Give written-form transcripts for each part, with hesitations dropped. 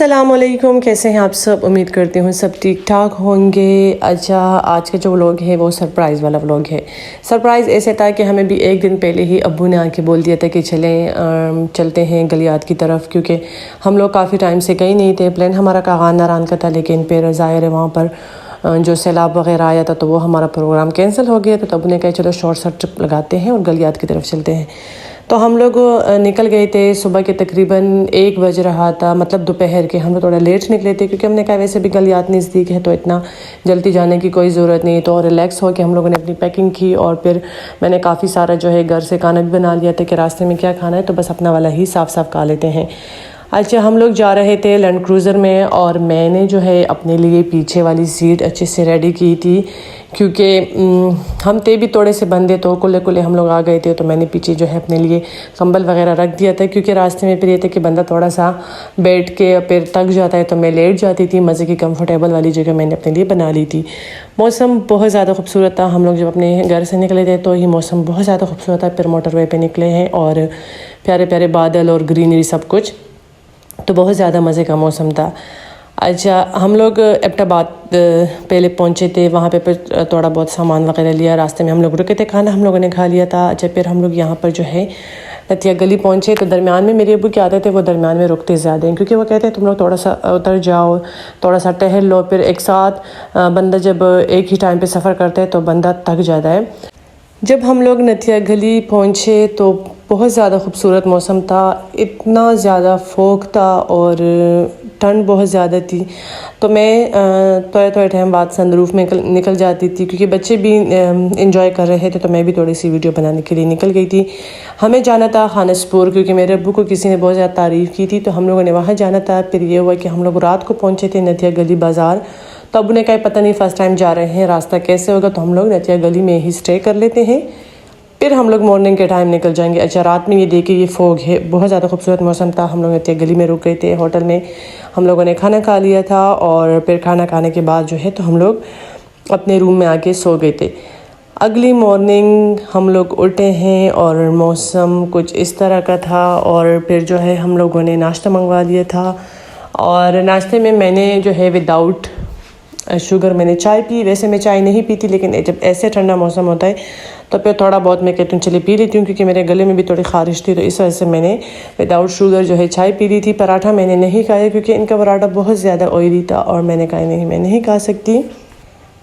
अस्सलामुअलैकुम, कैसे हैं आप सब। उम्मीद करती हूँ सब ठीक ठाक होंगे। अच्छा, आज का जो व्लॉग है वो सरप्राइज़ वाला व्लॉग है। सरप्राइज़ ऐसे था कि हमें भी एक दिन पहले ही अब्बू ने आके बोल दिया था कि चलते हैं गलियात की तरफ, क्योंकि हम लोग काफ़ी टाइम से गए नहीं थे। प्लान हमारा कागान नारान का था, लेकिन फिर ज़ाहिर है वहाँ पर जो सैलाब वगैरह आया था तो वो हमारा प्रोग्राम कैंसिल हो गया था। तो अब्बू ने कहा चलो शॉर्ट सा ट्रिप लगाते हैं और गलियात की तरफ चलते हैं। तो हम लोग निकल गए थे सुबह के तकरीबन 1 बज रहा था, मतलब दोपहर के। हम लोग थोड़ा लेट निकले थे क्योंकि हमने कहा वैसे भी गलियात नज़दीक है तो इतना जल्दी जाने की कोई ज़रूरत नहीं। तो रिलैक्स हो के हम लोगों ने अपनी पैकिंग की और फिर मैंने काफ़ी सारा जो है घर से खाना भी बना लिया था कि रास्ते में क्या खाना है तो बस अपना वाला ही साफ साफ खा लेते हैं। अच्छा, हम लोग जा रहे थे लैंड क्रूज़र में और मैंने जो है अपने लिए पीछे वाली सीट अच्छे से रेडी की थी, क्योंकि हम थे भी थोड़े से बंदे तो कुल्ले कुल्ले हम लोग आ गए थे। तो मैंने पीछे जो है अपने लिए कंबल वगैरह रख दिया था, क्योंकि रास्ते में फिर ये था कि बंदा थोड़ा सा बैठ के फिर थक जाता है। तो मैं लेट जाती थी। मज़े की कंफर्टेबल वाली जगह मैंने अपने लिए बना ली थी। मौसम बहुत ज़्यादा खूबसूरत था। हम लोग जब अपने घर से निकले थे तो ये मौसम बहुत ज़्यादा खूबसूरत था। फिर मोटरवे पे निकले हैं और प्यारे प्यारे बादल और ग्रीनरी सब कुछ, तो बहुत ज़्यादा मज़े का मौसम था। अच्छा, हम लोग एबटाबाद पहले पहुँचे थे। वहाँ पे फिर थोड़ा बहुत सामान वगैरह लिया। रास्ते में हम लोग रुके थे, खाना हम लोगों ने खा लिया था। अच्छा, फिर हम लोग यहाँ पर जो है नतिया गली पहुँचे। तो दरमियान में मेरे अब्बू क्या आते थे, वो दरमियान में रुकते ज़्यादा हैं, क्योंकि वो कहते हैं तुम लोग थोड़ा सा उतर जाओ, थोड़ा सा टहल लो। फिर एक साथ बंदा जब एक ही टाइम पर सफ़र करता है तो बंदा थक जाता है। जब हम लोग नतिया गली पहुँचे तो बहुत ज़्यादा खूबसूरत मौसम था। इतना ज़्यादा फोग था और ठंड बहुत ज़्यादा थी। तो मैं थोड़े टाइम बाद सनरूफ में निकल जाती थी, क्योंकि बच्चे भी इंजॉय कर रहे थे। तो मैं भी थोड़ी सी वीडियो बनाने के लिए निकल गई थी। हमें जाना था खानसपुर, क्योंकि मेरे अब्बू को किसी ने बहुत ज़्यादा तारीफ़ की थी, तो हम लोगों ने वहाँ जाना था। फिर ये हुआ कि हम लोग रात को पहुँचे थे नतिया गली बाज़ार। तो अब्बू ने कहा पता नहीं फ़र्स्ट टाइम जा रहे हैं, रास्ता कैसे होगा, तो हम लोग नतिया गली में ही स्टे कर लेते हैं, फिर हम लोग मॉर्निंग के टाइम निकल जाएंगे। अच्छा, रात में ये देखिए ये फोग है, बहुत ज़्यादा खूबसूरत मौसम था। हम लोग नतिया गली में रुक गए थे होटल में। हम लोगों ने खाना खा लिया था और फिर खाना खाने के बाद जो है तो हम लोग अपने रूम में आके सो गए थे। अगली मॉर्निंग हम लोग उठे हैं और मौसम कुछ इस तरह का था। और फिर जो है हम लोगों ने नाश्ता मंगवा लिया था और नाश्ते में मैंने जो है विदाउट शुगर मैंने चाय पी। वैसे मैं चाय नहीं पीती, लेकिन जब ऐसे ठंडा मौसम होता है तो फिर थोड़ा बहुत मैं कहती हूँ चलिए पी लेती हूँ, क्योंकि मेरे गले में भी थोड़ी ख़ारिश थी। तो इस वजह से मैंने विदाउट शुगर जो है चाय पी ली थी। पराठा मैंने नहीं खाया, क्योंकि इनका पराठा बहुत ज़्यादा ऑयली था और मैंने कहा नहीं, मैं नहीं खा सकती।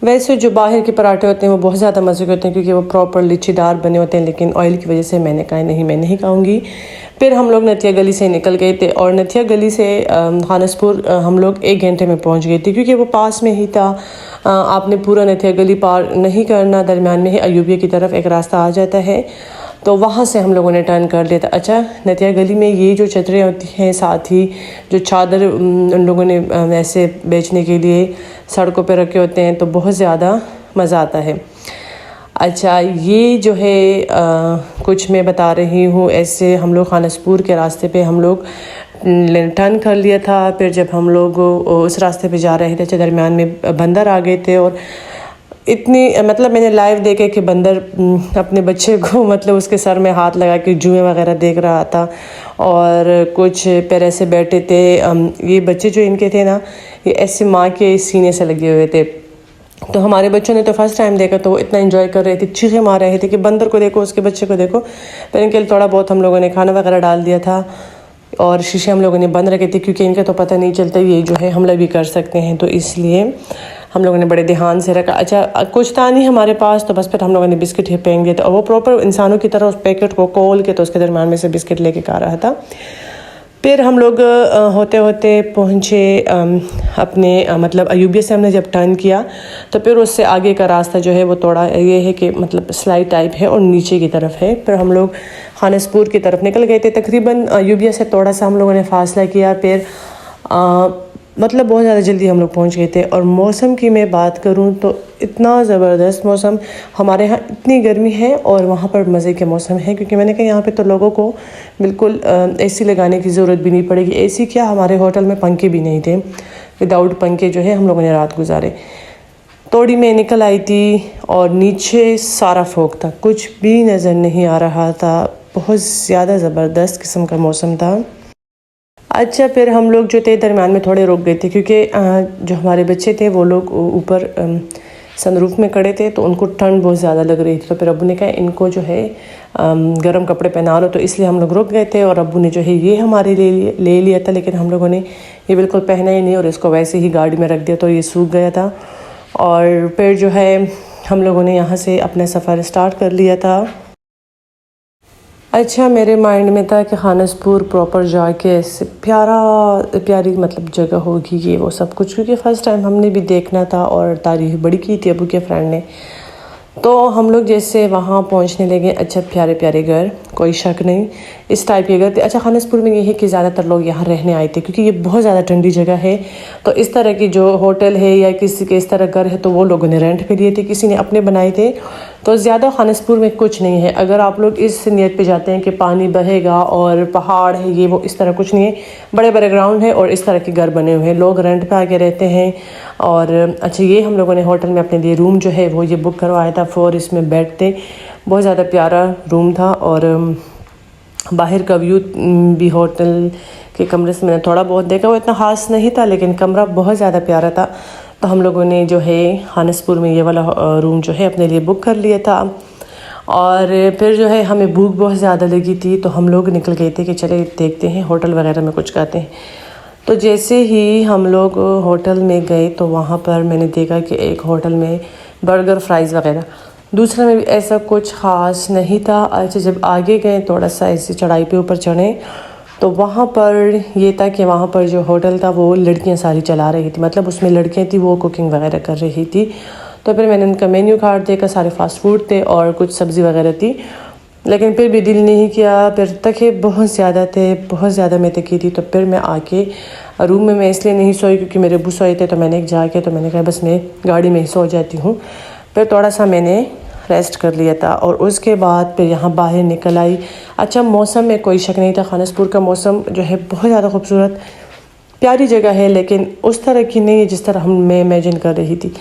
वैसे जो बाहर के पराठे होते हैं वो बहुत ज़्यादा मज़े के होते हैं, क्योंकि वो प्रॉपर लिच्छीदार बने होते हैं, लेकिन ऑयल की वजह से मैंने कहा नहीं, मैं नहीं खाऊंगी। फिर हम लोग नतिया गली से निकल गए थे और नतिया गली से खानसपुर हम लोग 1 घंटे में पहुंच गए थे, क्योंकि वो पास में ही था। आपने पूरा नतिया गली पार नहीं करना, दरमियान में ही अयूबिया की तरफ एक रास्ता आ जाता है, तो वहाँ से हम लोगों ने टर्न कर लिया था। अच्छा, नतिया गली में ये जो चदरें होती हैं, साथ ही जो चादर उन लोगों ने वैसे बेचने के लिए सड़कों पे रखे होते हैं, तो बहुत ज़्यादा मज़ा आता है। अच्छा, ये जो है कुछ मैं बता रही हूँ। ऐसे हम लोग खानसपुर के रास्ते पे हम लोग टर्न कर लिया था। फिर जब हम लोग उस रास्ते पे जा रहे थे, दरमियान में बंदर आ गए थे और इतनी मतलब मैंने लाइव देखे कि बंदर अपने बच्चे को मतलब उसके सर में हाथ लगा के जुएं वगैरह देख रहा था और कुछ पैर ऐसे बैठे थे। ये बच्चे जो इनके थे ना, ये ऐसे माँ के सीने से लगे हुए थे। तो हमारे बच्चों ने तो फर्स्ट टाइम देखा तो वो इतना एंजॉय कर रहे थे, चीखें मार रहे थे कि बंदर को देखो, उसके बच्चे को देखो। फिर इनके लिए थोड़ा बहुत हम लोगों ने खाना वगैरह डाल दिया था और शीशे हम लोगों ने बंद रखे थे, क्योंकि इनका तो पता नहीं चलता ये जो है हमला भी कर सकते हैं, तो इसलिए हम लोगों ने बड़े ध्यान से रखा। अच्छा, कुछ था नहीं हमारे पास, तो बस फिर हम लोगों ने बिस्किट ही फेंक दिए थे और वो प्रॉपर इंसानों की तरह उस पैकेट को खोल के तो उसके दरमियान में से बिस्किट लेके खा रहा था। फिर हम लोग होते होते पहुँचे अपने मतलब अयूबिया से हमने जब टर्न किया तो फिर उससे आगे का रास्ता जो है वो थोड़ा ये है कि मतलब स्लाइड टाइप है और नीचे की तरफ है। फिर हम लोग खानसपुर की तरफ निकल गए थे। तकरीबन अयूबिया से थोड़ा सा हम लोगों ने फासला किया। फिर मतलब बहुत ज़्यादा जल्दी हम लोग पहुंच गए थे। और मौसम की मैं बात करूं तो इतना ज़बरदस्त मौसम, हमारे यहाँ इतनी गर्मी है और वहाँ पर मज़े के मौसम है, क्योंकि मैंने कहा यहाँ पे तो लोगों को बिल्कुल एसी लगाने की ज़रूरत भी नहीं पड़ेगी। एसी क्या, हमारे होटल में पंखे भी नहीं थे, विदाउट पंखे जो है हम लोगों ने रात गुजारे। तोड़ी में निकल आई थी और नीचे सारा फोग था, कुछ भी नज़र नहीं आ रहा था। बहुत ज़्यादा ज़बरदस्त किस्म का मौसम था। अच्छा फिर हम लोग जो थे दरम्यान में थोड़े रुक गए थे क्योंकि जो हमारे बच्चे थे वो लोग ऊपर सनरूफ में खड़े थे तो उनको ठंड बहुत ज़्यादा लग रही थी। तो फिर अब्बू ने कहा इनको जो है गर्म कपड़े पहना लो, तो इसलिए हम लोग रुक गए थे। और अब्बू ने जो है ये हमारे ले लिया था, लेकिन हम लोगों ने ये बिल्कुल पहना ही नहीं और इसको वैसे ही गाड़ी में रख दिया तो ये सूख गया था। और फिर जो है हम लोगों ने यहाँ से अपना सफ़र स्टार्ट कर लिया था। अच्छा मेरे माइंड में था कि खानसपुर प्रॉपर जाके ऐसे प्यारी मतलब जगह होगी ये वो सब कुछ, क्योंकि फ़र्स्ट टाइम हमने भी देखना था और तारीफ बड़ी की थी अबू के फ्रेंड ने। तो हम लोग जैसे वहाँ पहुँचने लगे, अच्छा प्यारे प्यारे घर, कोई शक नहीं इस टाइप के घर थे। अच्छा खानसपुर में ये है कि ज़्यादातर लोग यहाँ रहने आए थे क्योंकि ये बहुत ज़्यादा ठंडी जगह है। तो इस तरह की जो होटल है या किसी के इस तरह घर है तो वो लोगों ने रेंट पे लिए थे, किसी ने अपने बनाए थे। तो ज़्यादा खानसपुर में कुछ नहीं है। अगर आप लोग इस नियत पे जाते हैं कि पानी बहेगा और पहाड़ है ये वो, इस तरह कुछ नहीं है। बड़े बड़े ग्राउंड है और इस तरह के घर बने हुए हैं, लोग रेंट पे आके रहते हैं। और अच्छा ये हम लोगों ने होटल में अपने लिए रूम जो है वो ये बुक करवाया था। 4 इसमें बेड थे, बहुत ज़्यादा प्यारा रूम था। और बाहर का व्यू भी होटल के कमरे से मैंने थोड़ा बहुत देखा, वो इतना ख़ास नहीं था लेकिन कमरा बहुत ज़्यादा प्यारा था। तो हम लोगों ने जो है खानसपुर में ये वाला रूम जो है अपने लिए बुक कर लिया था। और फिर जो है हमें भूख बहुत ज़्यादा लगी थी तो हम लोग निकल गए थे कि चले देखते हैं होटल वगैरह में कुछ खाते हैं। तो जैसे ही हम लोग होटल में गए तो वहाँ पर मैंने देखा कि एक होटल में बर्गर फ्राइज़ वगैरह, दूसरे में भी ऐसा कुछ ख़ास नहीं था। अच्छा जब आगे गए थोड़ा सा ऐसी चढ़ाई पे ऊपर चढ़े तो वहाँ पर ये था कि वहाँ पर जो होटल था वो लड़कियाँ सारी चला रही थी, मतलब उसमें लड़कियाँ थी वो कुकिंग वगैरह कर रही थी। तो फिर मैंने उनका मेन्यू कार्ड देखा, सारे फास्ट फूड थे और कुछ सब्ज़ी वगैरह थी, लेकिन फिर भी दिल नहीं किया। फिर तके बहुत ज़्यादा थे, बहुत ज़्यादा मैं तकी थी। तो फिर मैं आके रूम में मैं इसलिए नहीं सोई क्योंकि मेरे अब्बू सोए थे, तो मैंने एक जाके तो मैंने कहा बस मैं गाड़ी में ही सो जाती हूँ। फिर थोड़ा सा मैंने रेस्ट कर लिया था और उसके बाद फिर यहाँ बाहर निकल आई। अच्छा मौसम में कोई शक नहीं था, खानसपुर का मौसम जो है बहुत ज़्यादा खूबसूरत प्यारी जगह है, लेकिन उस तरह की नहीं है जिस तरह मैं इमेजिन कर रही थी।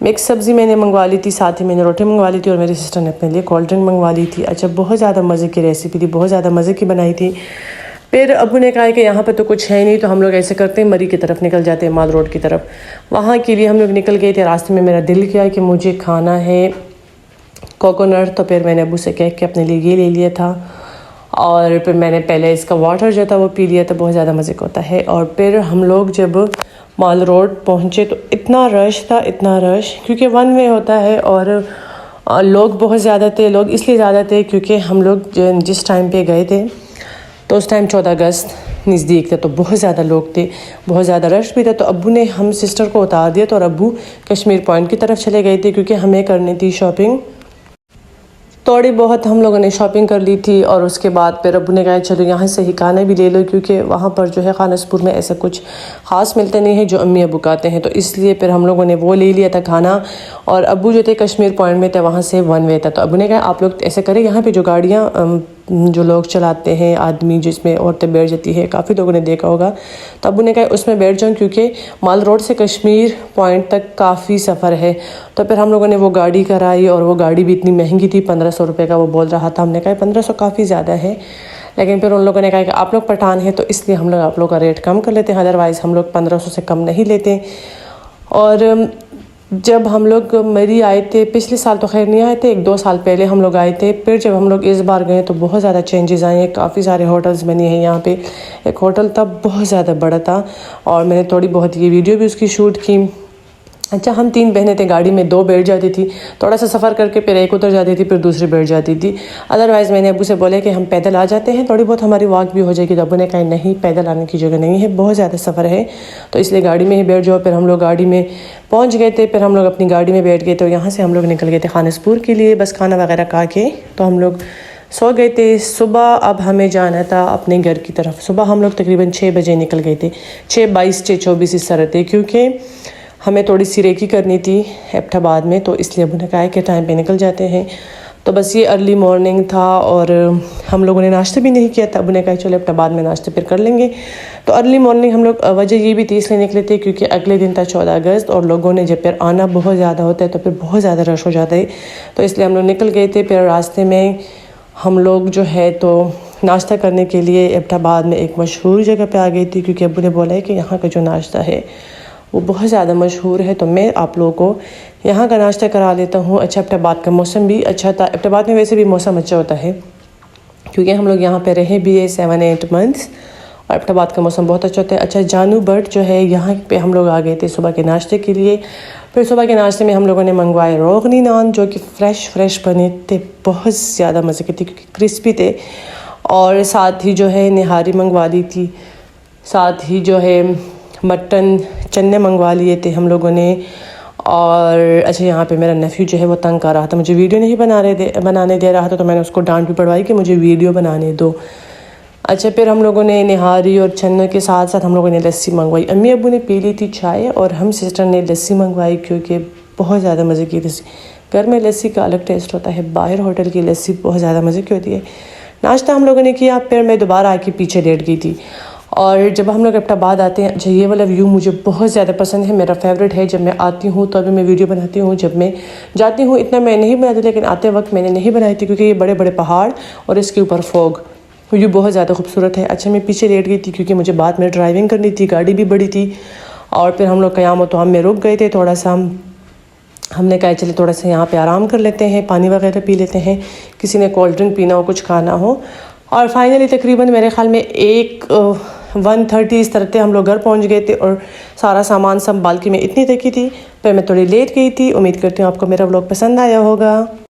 मिक्स सब्ज़ी मैंने मंगवा ली थी, साथ ही मैंने रोटी मंगवा ली थी और मेरी सिस्टर ने अपने लिए कोल्ड ड्रिंक मंगवा ली थी। अच्छा बहुत ज़्यादा मज़े की रेसिपी थी, बहुत ज़्यादा मज़े की बनाई थी। फिर अब्बू ने कहा कि यहाँ पर तो कुछ है नहीं, तो हम लोग ऐसे करते हैं मरी की तरफ निकल जाते हैं, माल रोड की तरफ। वहाँ के लिए हम लोग निकल गए थे। रास्ते में मेरा दिल किया कि मुझे खाना है कोकोनट, तो फिर मैंने अब्बू से कह के अपने लिए ये ले लिया था। और फिर मैंने पहले इसका वाटर जो था वो पी लिया था, बहुत ज़्यादा मज़े का होता है। और फिर हम लोग जब माल रोड पहुँचे तो इतना रश था, इतना रश, क्योंकि 1 वे होता है और लोग बहुत ज़्यादा थे। लोग इसलिए ज़्यादा थे क्योंकि हम लोग जिस टाइम पे गए थे तो उस टाइम 14 अगस्त नज़दीक था, तो बहुत ज़्यादा लोग थे, बहुत ज़्यादा रश भी था। तो अब्बू ने हम सिस्टर को उतार दिया तो और अब्बू कश्मीर पॉइंट की तरफ चले गए थे क्योंकि हमें करनी थी शॉपिंग। थोड़ी बहुत हम लोगों ने शॉपिंग कर ली थी और उसके बाद फिर अब्बू ने कहा चलो यहाँ से ही खाना भी ले लो, क्योंकि वहाँ पर जो है खानसपुर में ऐसा कुछ ख़ास मिलते नहीं है जो अम्मी अब्बू खाते हैं। तो इसलिए फिर हम लोगों ने वो ले लिया था खाना। और अब्बू जो थे कश्मीर पॉइंट में थे, वहाँ से 1 वे था। तो अब्बू ने कहा आप लोग ऐसे करें, यहाँ पे जो गाड़ियाँ जो लोग चलाते हैं आदमी, जिसमें औरतें बैठ जाती है, काफ़ी लोगों ने देखा होगा, तो अब्बू ने कहा उसमें बैठ जाऊँ क्योंकि माल रोड से कश्मीर पॉइंट तक काफ़ी सफ़र है। तो फिर हम लोगों ने वो गाड़ी कराई और वो गाड़ी भी इतनी महंगी थी, 1500 रुपये का वो बोल रहा था। हमने कहा 1500 काफ़ी ज़्यादा है, लेकिन फिर उन लोगों ने कहा कि आप लोग पठान हैं तो इसलिए हम लोग आप लोग का रेट कम कर लेते हैं, अदरवाइज़ हम लोग 1500 से कम नहीं लेते। और जब हम लोग मरी आए थे, पिछले साल तो खैर नहीं आए थे, 1-2 साल पहले हम लोग आए थे। फिर जब हम लोग इस बार गए तो बहुत ज़्यादा चेंजेस आए हैं, काफ़ी सारे होटल्स बने हैं यहाँ पे। एक होटल था बहुत ज़्यादा बड़ा था और मैंने थोड़ी बहुत ये वीडियो भी उसकी शूट की। अच्छा हम 3 बहनें थे, गाड़ी में 2 बैठ जाती थी, थोड़ा सा सफ़र करके फिर एक उतर जाती थी, फिर दूसरी बैठ जाती थी। अदरवाइज़ मैंने अब्बू से बोला कि हम पैदल आ जाते हैं, थोड़ी बहुत हमारी वॉक भी हो जाएगी। तो अब्बू ने कहा नहीं, पैदल आने की जगह नहीं है, बहुत ज़्यादा सफ़र है, तो इसलिए गाड़ी में ही बैठ जाओ। फिर हम लोग गाड़ी में पहुँच गए थे, फिर हम लोग अपनी गाड़ी में बैठ गए। तो यहाँ से हम लोग निकल गए थे खानसपुर के लिए, बस खाना वगैरह खा के तो हम लोग सो गए थे। सुबह अब हमें जाना था अपने घर की तरफ। सुबह हम लोग तकरीबन 6 बजे निकल गए थे, 6:22 6:24 इस तरह थे, क्योंकि हमें थोड़ी सी रेकी करनी थी एबटाबाद में, तो इसलिए अब्बू ने कहा कि टाइम पे निकल जाते हैं। तो बस ये अर्ली मॉर्निंग था और हम लोगों ने नाश्ता भी नहीं किया था। अब्बू ने कहा चलो एबटाबाद में नाश्ते फिर कर लेंगे। तो अर्ली मॉर्निंग हम लोग, वजह ये भी थी इसलिए निकले थे क्योंकि अगले दिन था 14 अगस्त और लोगों ने जब फिर आना बहुत ज़्यादा होता है तो फिर बहुत ज़्यादा रश हो जाता है, तो इसलिए हम लोग निकल गए थे। फिर रास्ते में हम लोग जो है तो नाश्ता करने के लिए एबटाबाद में एक मशहूर जगह पे आ गई थी, क्योंकि अब्बू ने बोला है कि यहाँ का जो नाश्ता है वो बहुत ज़्यादा मशहूर है, तो मैं आप लोगों को यहाँ का नाश्ता करा लेता हूँ। अच्छा, एबटाबाद का मौसम भी अच्छा था। एबटाबाद में वैसे भी मौसम अच्छा होता है, क्योंकि हम लोग यहाँ पे रहे भी है 7-8 मंथ्स, और एबटाबाद का मौसम बहुत अच्छा होता है। अच्छा, जानू बट जो है यहाँ पे हम लोग आ गए थे सुबह के नाश्ते के लिए। फिर सुबह के नाश्ते में हम लोगों ने मंगवाए रोगनी नान, जो कि फ़्रेश बने थे, बहुत ज़्यादा मज़े के थे क्योंकि क्रिस्पी थे। और साथ ही जो है निहारी मंगवा ली थी, साथ ही जो है मटन चने मंगवा लिए थे हम लोगों ने। और अच्छा, यहाँ पे मेरा नेफ्यू जो है वो तंग कर रहा था, मुझे वीडियो नहीं बनाने दे रहा था, तो मैंने उसको डांट भी पड़वाई कि मुझे वीडियो बनाने दो। अच्छा, फिर हम लोगों ने निहारी और चने के साथ साथ हम लोगों ने लस्सी मंगवाई। अम्मी अब्बू ने पी ली थी चाय और हम सिस्टर ने लस्सी मंगवाई, क्योंकि बहुत ज़्यादा मज़े की लस्सी। घर में लस्सी का अलग टेस्ट होता है, बाहर होटल की लस्सी बहुत ज़्यादा मज़े की होती है। नाश्ता हम लोगों ने किया, फिर मैं दोबारा आके पीछे लेट गई थी। और जब हम लोग एबटाबाद आते हैं, अच्छा ये वाला व्यू मुझे बहुत ज़्यादा पसंद है, मेरा फेवरेट है। जब मैं आती हूँ तो अभी मैं वीडियो बनाती हूँ, जब मैं जाती हूँ इतना मैं नहीं बनाती, लेकिन आते वक्त मैंने नहीं बनाई थी क्योंकि ये बड़े बड़े पहाड़ और इसके ऊपर फॉग, व्यू बहुत ज़्यादा खूबसूरत है। अच्छा, मैं पीछे लेट गई थी क्योंकि मुझे बाद में ड्राइविंग करनी थी, गाड़ी भी बड़ी थी। और फिर हम लोग क़याम तो हम में रुक गए थे थोड़ा सा, हमने कहा चले थोड़ा सा यहाँ पे आराम कर लेते हैं, पानी वगैरह पी लेते हैं, किसी ने कोल्ड ड्रिंक पीना हो, कुछ खाना हो। और फाइनली तकरीबन मेरे ख़्याल में 1:30 इस तरह से हम लोग घर पहुँच गए थे, और सारा सामान संभाल के मैं इतनी थकी थी, फिर मैं थोड़ी लेट गई थी। उम्मीद करती हूँ आपको मेरा व्लॉग पसंद आया होगा।